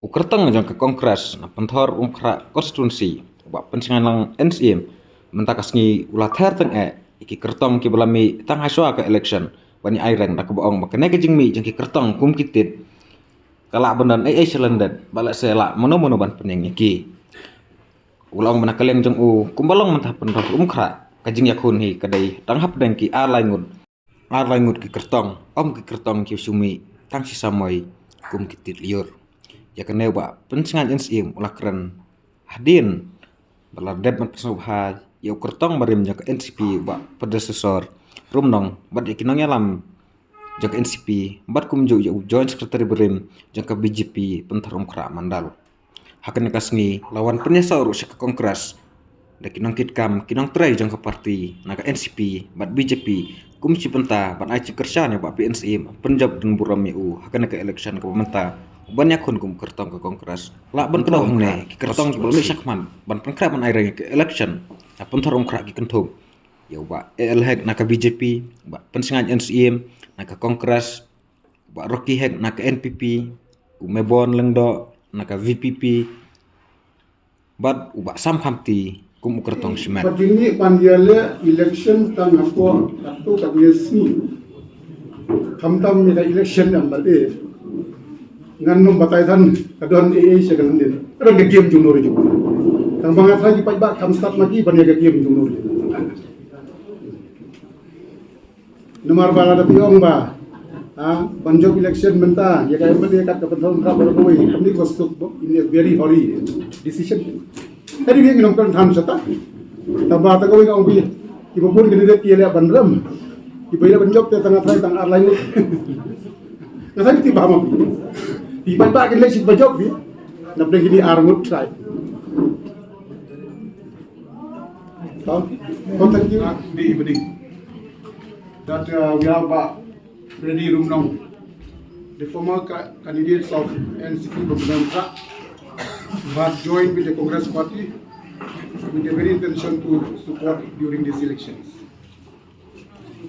Kyrtong jang ke Kongres na Pynthorumkhrah konstitusi wa pensingan lang Syiem mentakas ngi ulah ther teng iki Kyrtong ki belami tang haswa ke election bani aireng na keboong makene ke Jingmih jang ki Kyrtong kum kitit kala benan selendet balak sela mono ban pening iki ulang mana kaleng jang kumbalong mentah Pynthorumkhrah kajing Ïakhun hi kadai tang hap deng ki arlaingut ki Kyrtong ki Kyrtong ki sumi tang sisamoi kum kitit liur ya kene ba pensingan Syiem ulah keren hadin bala dep man pesubha ya Kyrtong barim jak NCP ba predecessor rumnong bat ikinong yalam jak NCP bat kumju ya joint secretary barim jak BJP Pynthorumkhrah mandal hakan kasngi lawan penyasa urus ke kongres da kinong kitkam kinong try jang ke parti naga NCP bat BJP kumci penta bat ai kersane ba Syiem penjab dan buram yu hakan ke election ke pemerintah banyak kun kum Kyrtong ke kongres la ban kedoh ne ki Kyrtong belum sakman ban pengkrah ban aireng ke election na Pynthorumkhrah ki kentum ya ba elhek na ke BJP ba pensingan Syiem na ke kongres ba roki hek na ke NPP umebon lengdo na ke VPP bat uba sam hamti kum Kyrtong simet Pagini pandiale election tang hapo atto kabiesi kamtam mila election yang bade ngannom batai than kadon segalan din kadon ke game jung nori jung kang bangat lagi pai ba kam start lagi ban ke game jung nori nomor bala da piong ba banjok election menta ya kay bade kat ka Pynthorumkhrah berkoi kami kostuk in a very hurry decision tadi dia nginom kan tham sata tambah ta koi ngau bi ibu pun candidate ile bandram ibu ile banjok te tengah tang arlain ngasani ti ba mo di ba ke lesi bajok bi na pde gini arngut try thank you the evening that we have Freddy Rumnong, the former candidates of NCP Pynthorumkhrah, who has joined with the Congress Party with the very intention to support during these elections.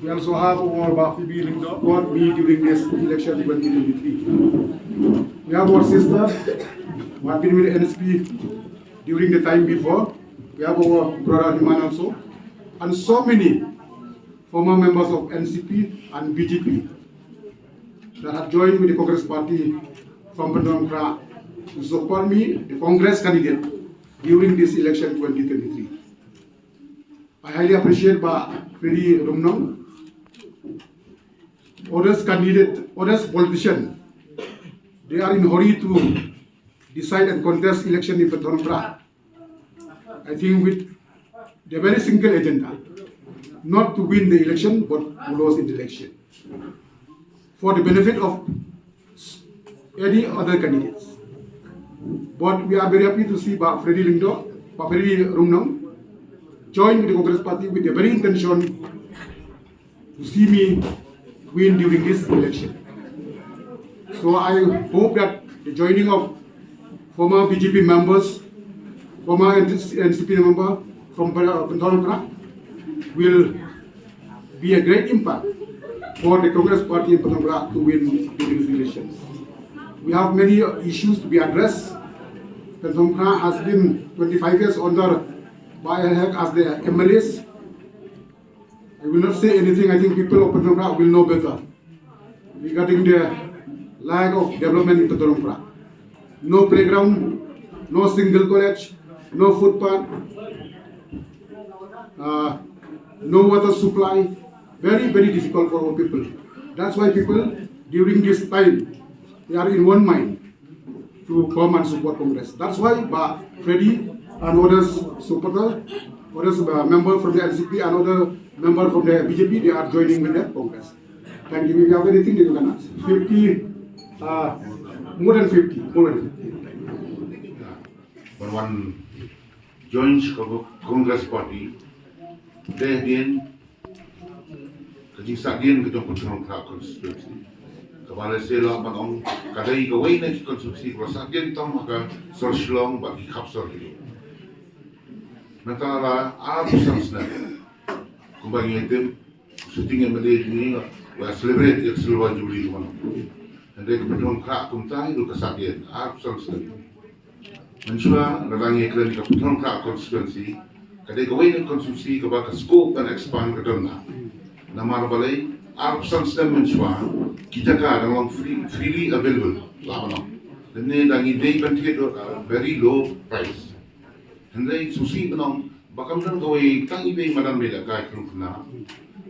We also have our Phoebe Lingdo support me during this election 2023. We have our sister who have been with NCP during the time before. We have our brother Himan also, and so many former members of NCP and BJP that have joined with the Congress Party from Pynthorumkhrah to support me, the Congress candidate, during this election 2023. I highly appreciate Freddy Rumnong, others politicians. They are in hurry to decide and contest election in Pynthorumkhrah. I think with the very single agenda, not to win the election, but to lose in the election, for the benefit of any other candidates. But we are very happy to see Freddy Rumnong join with the Congress Party with the very intention to see me win during this election. So I hope that the joining of former BJP members, former NCP member from Pynthorumkhrah will be a great impact for the Congress Party in Pynthorumkhrah to win during these elections. We have many issues to be addressed. Pynthorumkhrah has been 25 years under as the MLAs. I will not say anything. I think people of Pynthorumkhrah will know better regarding the lack of development in Pynthorumkhrah. No playground, no single college, no footpath, no water supply. Very, very difficult for our people. That's why people during this time, they are in one mind to come and support Congress. That's why Freddy and others supporters, others members from the NCP and other members from the BJP, they are joining with the Congress. Thank you. If you have anything, you can ask. 50, more than 50. When one joins Congress Party, then kajing sagin ketong Pynthorumkhrah constituency. Kabala sila manong kadai gawin na constituency ko sagin tong maka sorslong bagi kapsor dito. Natara sang na. Kumbang item shooting MLA ni wa celebrate yung silver jubilee ko. Andai Pynthorumkhrah kumtai lu kesakien Arab Sangstem. Mensua ralangi klan di Pynthorumkhrah constituency kadai kawai dan konsumsi kaba ka scope dan expand ke donna. Nama balai Arab Sangstem mensua kita ka dalam freely available lama. Dan ni dangi day bentuk very low price. Andai susi benong bakam dan kawai kang ibe madam beda kai kena.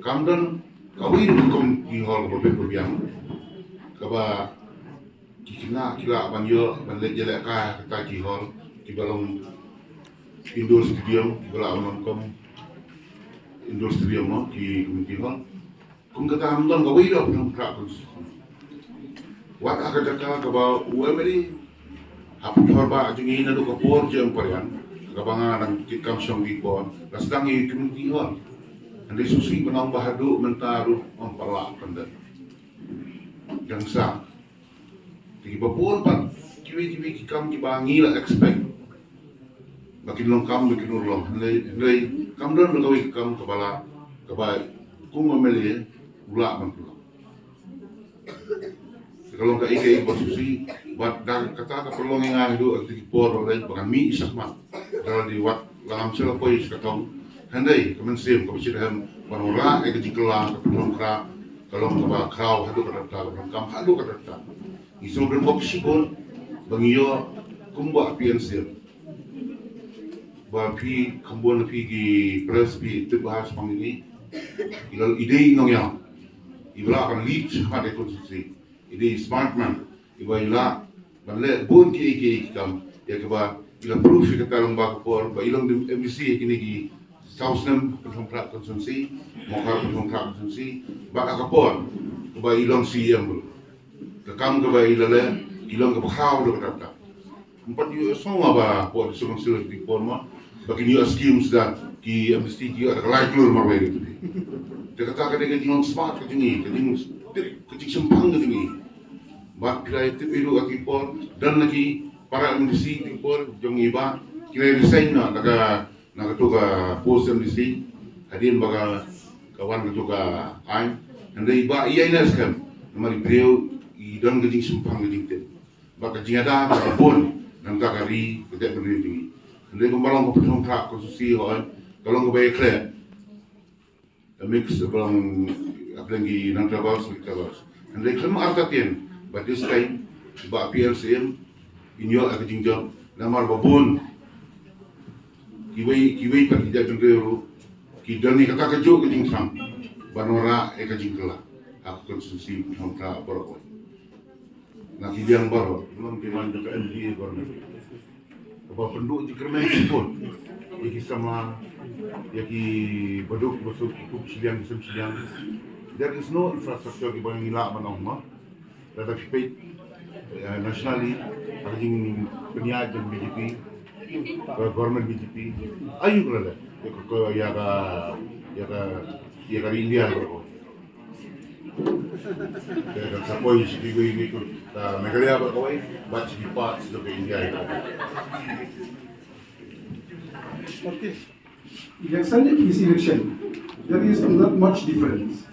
Kam dan kawai kom di hall berbiang. Kaba kikina kila banyo banlet jela ka kata ki hall ki balong indoor stadium ki bala kom indoor stadium mo ki community hall kung kata hamdan gawai dah pun praktis wat aka jaka kaba uemeri hap thorba jungi na do kapor jam parian kabanga nang kikam song di pon lasdang i community hall ande susi menang bahadu mentaru memperlak pendet yang sah. Jadi bapun pan kiwi kikam kibangi lah expect. Makin longkam makin urlong. Nilai kam dan berkawi kikam kepala kebaik. Kung memilih ulak mantulang. Kalau ka ike bersusi buat dan kata keperluan yang itu aktif por oleh pengami isakmat. Kalau di wat dalam selapoi Kyrtong. Handai kemen Syiem kebencian panora ekejikelang Pynthorumkhrah kalau kaba kau hadu kadata kam hadu kadata isu dan opsi pun bangiyo kumba apian Syiem ba pi kambon pi gi press pi tibahas pangini ilal ide nong yang ibla akan lead pada konstitusi ide smart man iba ila banle bon ki kam ya kaba ila proof kata lomba kapor ba ilong MBC kini gi Sausnem Pynthorumkhrah konsumsi, Mokar Pynthorumkhrah konsumsi, bak akapon, keba ilong Syiem bulu, kekam keba ilale, ilong keba kau do kata. Empat yu semua ba, pot sulang silat di pon ma, bagi yu schemes dan ki mesti yu ada kelai keluar marwai itu. Dia kata kadang kadang smart kejungi, kadang kecik sempang kejungi, bak kira itu ilu ati pon dan lagi para mesti di pon jong iba kira desain na nakatuka post MDC hadin baga kawan katuka ain andai ba iya ina skam namali breu I dan gajing sumpang gajing ten baka jingada ka pon nang kakari ketek beri tinggi andai kumbalong ko Pynthorumkhrah konstitusi hoan kalong ko bay kre mix abang aplengi nang trabas andai klema artatien but this time ba PLCM inyo gajing job namar babon kiwai tak tidak jengkeru kidan ni kata kejuk ke jingkram banora eka jingkela aku konstitusi Pynthorumkhrah baru nak kidian baru belum kiman dekat MDA baru apa penduk jikrmen pun iki sama yaki baduk masuk ikut silian there is no infrastructure di bawah ilak manong tetapi pay nationally aging peniad dan BJP government BJP ayu kala ko ya ka India ko ya sa poi si ini ko Meghalaya ba kawai but si parts of India Okay. Election is election. There is not much difference.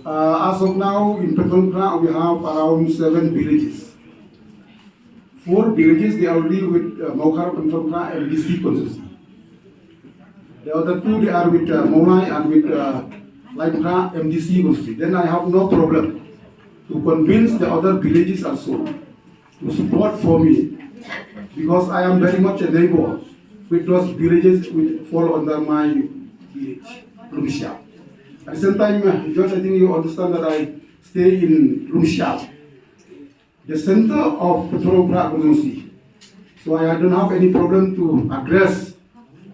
As of now, in Pynthorumkhrah, we have around 7 villages. 4 villages, they are already with Mokar Pynthorumkhrah and DC constituency. The other 2, they are with Maulai and with Laikra MDC constituency. Then I have no problem to convince the other villages also to support for me because I am very much a neighbor with those villages which fall under my village, Lumshia. At the same time, George, I think you understand that I stay in Lumshia, the center of Pynthorumkhrah constituency. So I don't have any problem to address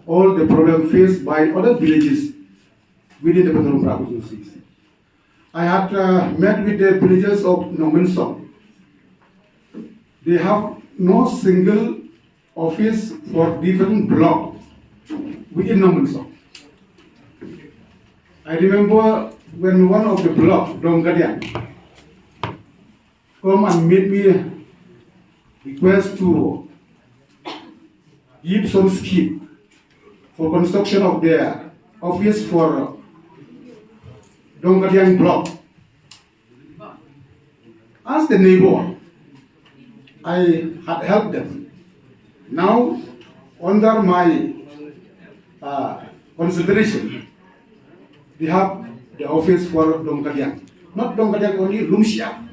all the problems faced by other villages within the Pynthorumkhrah constituency. I had met with the villagers of Nongmensong. They have no single office for different blocks within Nongmensong. I remember when one of the blocks, Dongadian, come and made me request to give some scheme for construction of their office for Dongadian block. As the neighbor, I had helped them. Now, under my consideration, they have the office for Dongkadiang. Not Dongkadiang only, Lumsia,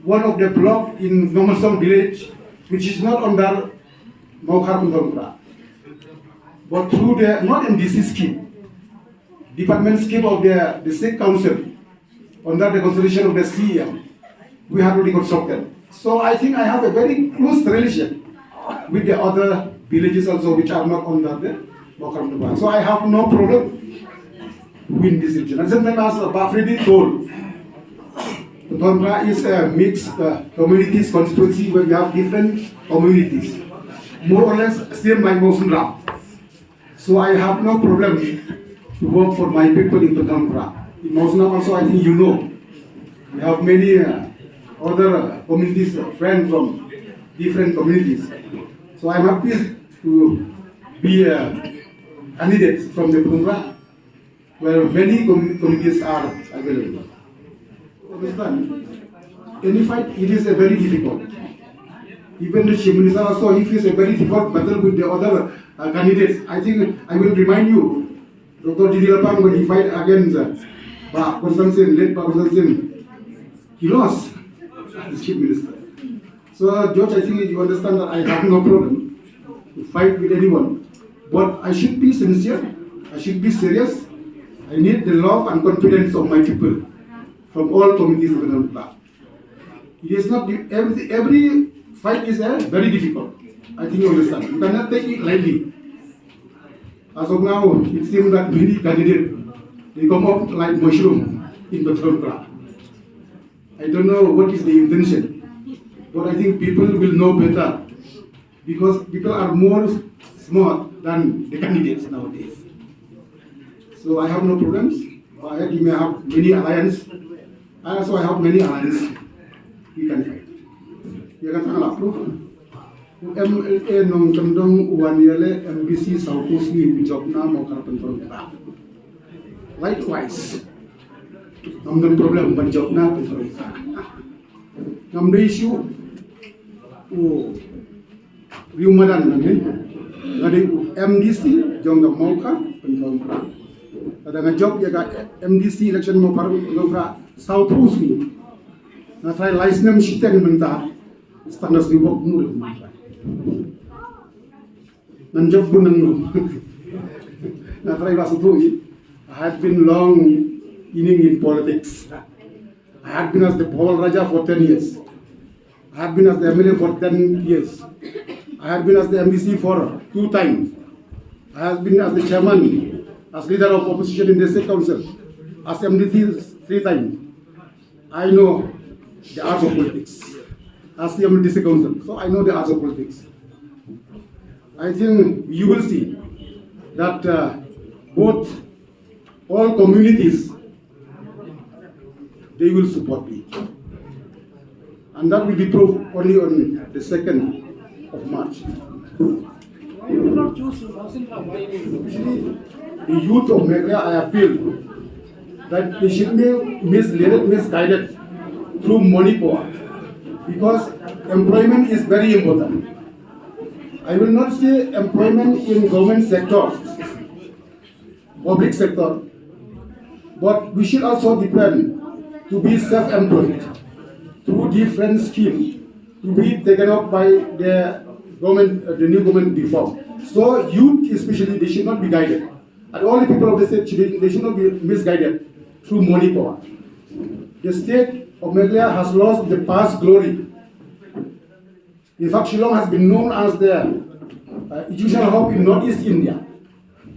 one of the block in Nomasong village, which is not under Pynthorumkhrah, but through the, not MDC scheme, department scheme of the state council, under the consideration of the Syiem, we have already constructed. So I think I have a very close relation with the other villages also which are not under the Pynthorumkhrah. So I have no problem with this region. At the same time, as Bafredi told, Pynthorumkhrah is a mixed communities constituency where we have different communities, more or less same like Mosunra. So I have no problem to work for my people in Pynthorumkhrah. In Mosunra also, I think you know, we have many other communities, friends from different communities. So I'm happy to be a candidate from the Pynthorumkhrah, where many communities are available. Understand? Any fight, it is a very difficult. Even the Chief Minister also, he faces a very difficult battle with the other candidates. I think I will remind you, Dr. Didilapang, when he fight against Constantine, late Constantine, he lost as Chief Minister. So, George, I think you understand that I have no problem to fight with anyone. But I should be sincere, I should be serious. I need the love and confidence of my people from all communities of the Pynthorumkhrah. It is not, every fight is very difficult. I think you understand. You cannot take it lightly. As of now, it seems that many candidates, they come up like mushroom in Pynthorumkhrah. I don't know what is the intention, but I think people will know better because people are more smart than the candidates nowadays. So I have no problems. You may have many alliances. I also have many alliances. We can fight. You can tell approve. MLA nong Kyrtong uaniale MBC Southwest ni Bijopna mau Pynthorumkhrah. Likewise, namdan problem Bijopna Pynthorumkhrah. Namda issue riumadan nanti. Ngadi MDC jongga mau Pynthorumkhrah. Ada job jaga MDC election mau Pynthorumkhrah Southwest ni. Na try license shiten bentar. Standar ribok nur. Nanjok pun nang. Na try bahasa tu. I had been long in politics. I had been as the Paul Raja for 10 years. I had been as the MLA for 10 years. I had been as the MDC for 2 times. I have been as the chairman, as leader of opposition in the state council, as MDC 3 times. I know the art of politics. As the MDC council, so I know the art of politics. I think you will see that all communities, they will support me. And that will be proved only on the 2nd of March. Actually, the youth of Meghalaya, I appeal that they should be misguided through money power, because employment is very important. I will not say employment in government sector, public sector, but we should also depend to be self-employed through different schemes to be taken up by the government, the new government before. So youth especially, they should not be guided. And all the people of the state, they should not be misguided through money power. The state of Meghalaya has lost the past glory. In fact, Shillong has been known as the Egyptian hub in Northeast India.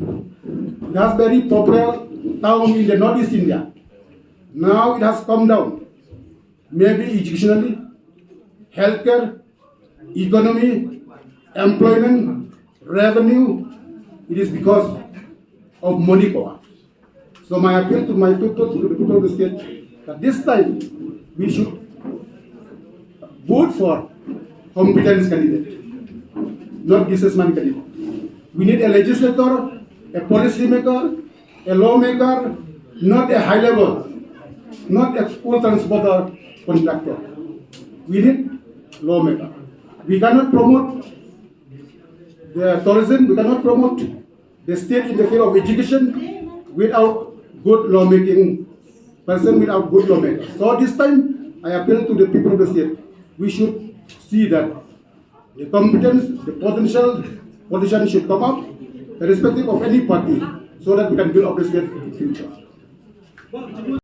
It has very popular town in the Northeast India. Now it has come down. Maybe educationally, healthcare, economy, employment, revenue. It is because of money power. So my appeal to my people, to the people of the state, that this time we should vote for competence candidate, not businessman candidate. We need a legislator, a policy maker, a lawmaker, not a high level, not a school transporter contractor. we need lawmaker. We cannot promote the tourism, we cannot promote the state in the field of education without good lawmaking person, without good lawmaker. So this time, I appeal to the people of the state. We should see that the competence, the potential politicians should come up, irrespective of any party, so that we can build up the state in the future.